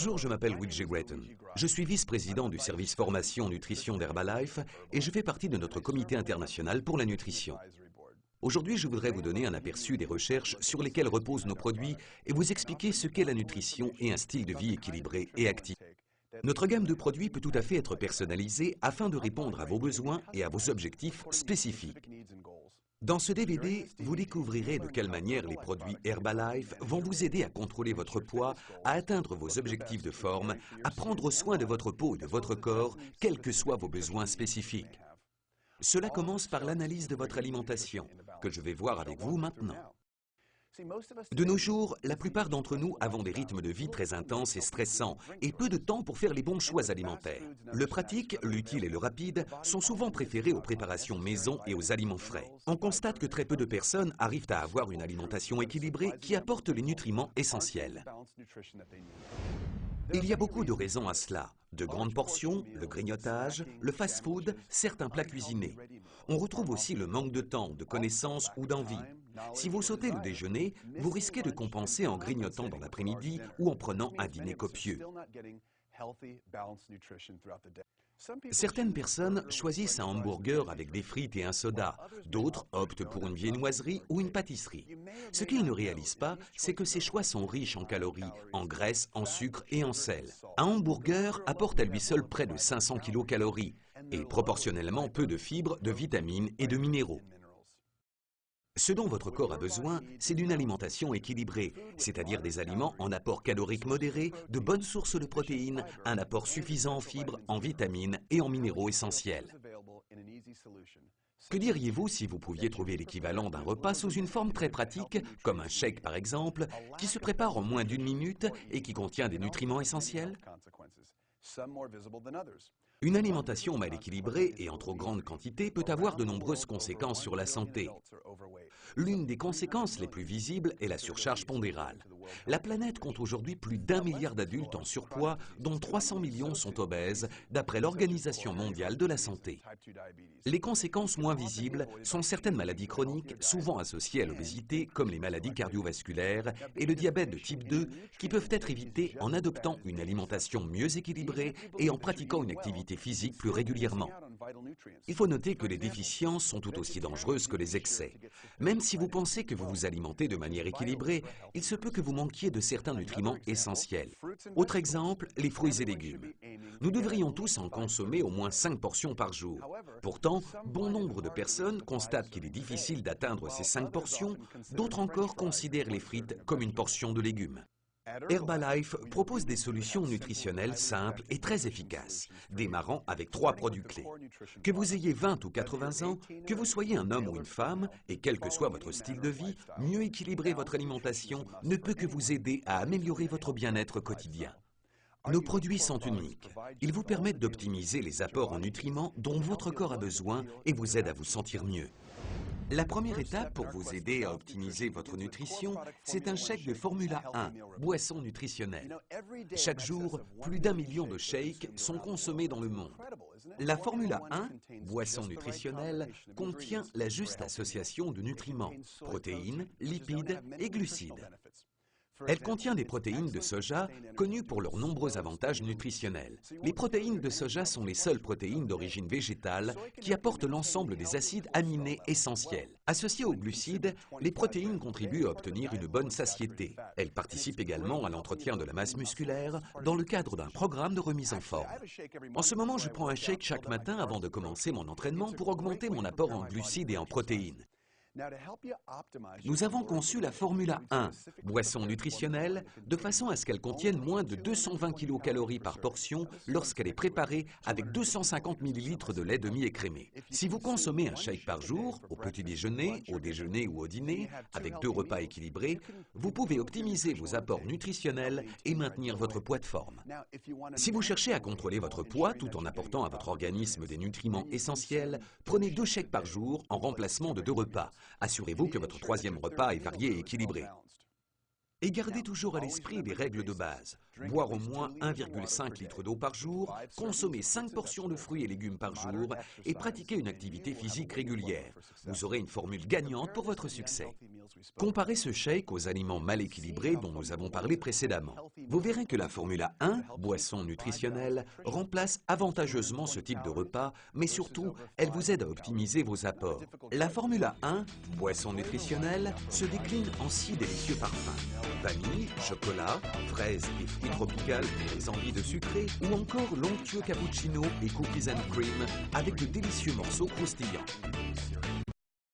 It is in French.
Bonjour, je m'appelle Will J. Gratton. Je suis vice-président du service formation nutrition d'Herbalife et je fais partie de notre comité international pour la nutrition. Aujourd'hui, je voudrais vous donner un aperçu des recherches sur lesquelles reposent nos produits et vous expliquer ce qu'est la nutrition et un style de vie équilibré et actif. Notre gamme de produits peut tout à fait être personnalisée afin de répondre à vos besoins et à vos objectifs spécifiques. Dans ce DVD, vous découvrirez de quelle manière les produits Herbalife vont vous aider à contrôler votre poids, à atteindre vos objectifs de forme, à prendre soin de votre peau et de votre corps, quels que soient vos besoins spécifiques. Cela commence par l'analyse de votre alimentation, que je vais voir avec vous maintenant. De nos jours, la plupart d'entre nous avons des rythmes de vie très intenses et stressants et peu de temps pour faire les bons choix alimentaires. Le pratique, l'utile et le rapide sont souvent préférés aux préparations maison et aux aliments frais. On constate que très peu de personnes arrivent à avoir une alimentation équilibrée qui apporte les nutriments essentiels. Il y a beaucoup de raisons à cela. De grandes portions, le grignotage, le fast-food, certains plats cuisinés. On retrouve aussi le manque de temps, de connaissances ou d'envie. Si vous sautez le déjeuner, vous risquez de compenser en grignotant dans l'après-midi ou en prenant un dîner copieux. Certaines personnes choisissent un hamburger avec des frites et un soda, d'autres optent pour une viennoiserie ou une pâtisserie. Ce qu'ils ne réalisent pas, c'est que ces choix sont riches en calories, en graisse, en sucre et en sel. Un hamburger apporte à lui seul près de 500 kcal et proportionnellement peu de fibres, de vitamines et de minéraux. Ce dont votre corps a besoin, c'est d'une alimentation équilibrée, c'est-à-dire des aliments en apport calorique modéré, de bonnes sources de protéines, un apport suffisant en fibres, en vitamines et en minéraux essentiels. Que diriez-vous si vous pouviez trouver l'équivalent d'un repas sous une forme très pratique, comme un shake par exemple, qui se prépare en moins d'1 minute et qui contient des nutriments essentiels? Une alimentation mal équilibrée et en trop grande quantité peut avoir de nombreuses conséquences sur la santé. L'une des conséquences les plus visibles est la surcharge pondérale. La planète compte aujourd'hui plus d'1 milliard d'adultes en surpoids, dont 300 millions sont obèses, d'après l'Organisation mondiale de la santé. Les conséquences moins visibles sont certaines maladies chroniques, souvent associées à l'obésité, comme les maladies cardiovasculaires et le diabète de type 2, qui peuvent être évitées en adoptant une alimentation mieux équilibrée et en pratiquant une activité physique plus régulièrement. Il faut noter que les déficiences sont tout aussi dangereuses que les excès. Même si vous pensez que vous vous alimentez de manière équilibrée, il se peut que vous manquiez de certains nutriments essentiels. Autre exemple, les fruits et légumes. Nous devrions tous en consommer au moins 5 portions par jour. Pourtant, bon nombre de personnes constatent qu'il est difficile d'atteindre ces 5 portions, d'autres encore considèrent les frites comme une portion de légumes. Herbalife propose des solutions nutritionnelles simples et très efficaces, démarrant avec 3 produits clés. Que vous ayez 20 ou 80 ans, que vous soyez un homme ou une femme, et quel que soit votre style de vie, mieux équilibrer votre alimentation ne peut que vous aider à améliorer votre bien-être quotidien. Nos produits sont uniques. Ils vous permettent d'optimiser les apports en nutriments dont votre corps a besoin et vous aident à vous sentir mieux. La première étape pour vous aider à optimiser votre nutrition, c'est un shake de Formula 1, boisson nutritionnelle. Chaque jour, plus d'1 million de shakes sont consommés dans le monde. La Formula 1, boisson nutritionnelle, contient la juste association de nutriments, protéines, lipides et glucides. Elle contient des protéines de soja connues pour leurs nombreux avantages nutritionnels. Les protéines de soja sont les seules protéines d'origine végétale qui apportent l'ensemble des acides aminés essentiels. Associées aux glucides, les protéines contribuent à obtenir une bonne satiété. Elles participent également à l'entretien de la masse musculaire dans le cadre d'un programme de remise en forme. En ce moment, je prends un shake chaque matin avant de commencer mon entraînement pour augmenter mon apport en glucides et en protéines. Nous avons conçu la Formula 1, boisson nutritionnelle, de façon à ce qu'elle contienne moins de 220 kcal par portion lorsqu'elle est préparée avec 250 ml de lait demi-écrémé. Si vous consommez un shake par jour, au petit déjeuner, au déjeuner ou au dîner, avec 2 repas équilibrés, vous pouvez optimiser vos apports nutritionnels et maintenir votre poids de forme. Si vous cherchez à contrôler votre poids tout en apportant à votre organisme des nutriments essentiels, prenez 2 shakes par jour en remplacement de 2 repas. Assurez-vous que votre 3e repas est varié et équilibré. Et gardez toujours à l'esprit les règles de base. Boire au moins 1,5 litre d'eau par jour, consommer 5 portions de fruits et légumes par jour et pratiquer une activité physique régulière. Vous aurez une formule gagnante pour votre succès. Comparez ce shake aux aliments mal équilibrés dont nous avons parlé précédemment. Vous verrez que la Formula 1, boisson nutritionnelle, remplace avantageusement ce type de repas, mais surtout, elle vous aide à optimiser vos apports. La Formula 1, boisson nutritionnelle, se décline en 6 délicieux parfums. Vanille, chocolat, fraises et fruits tropicales pour les envies de sucré, ou encore l'onctueux cappuccino et cookies and cream avec de délicieux morceaux croustillants.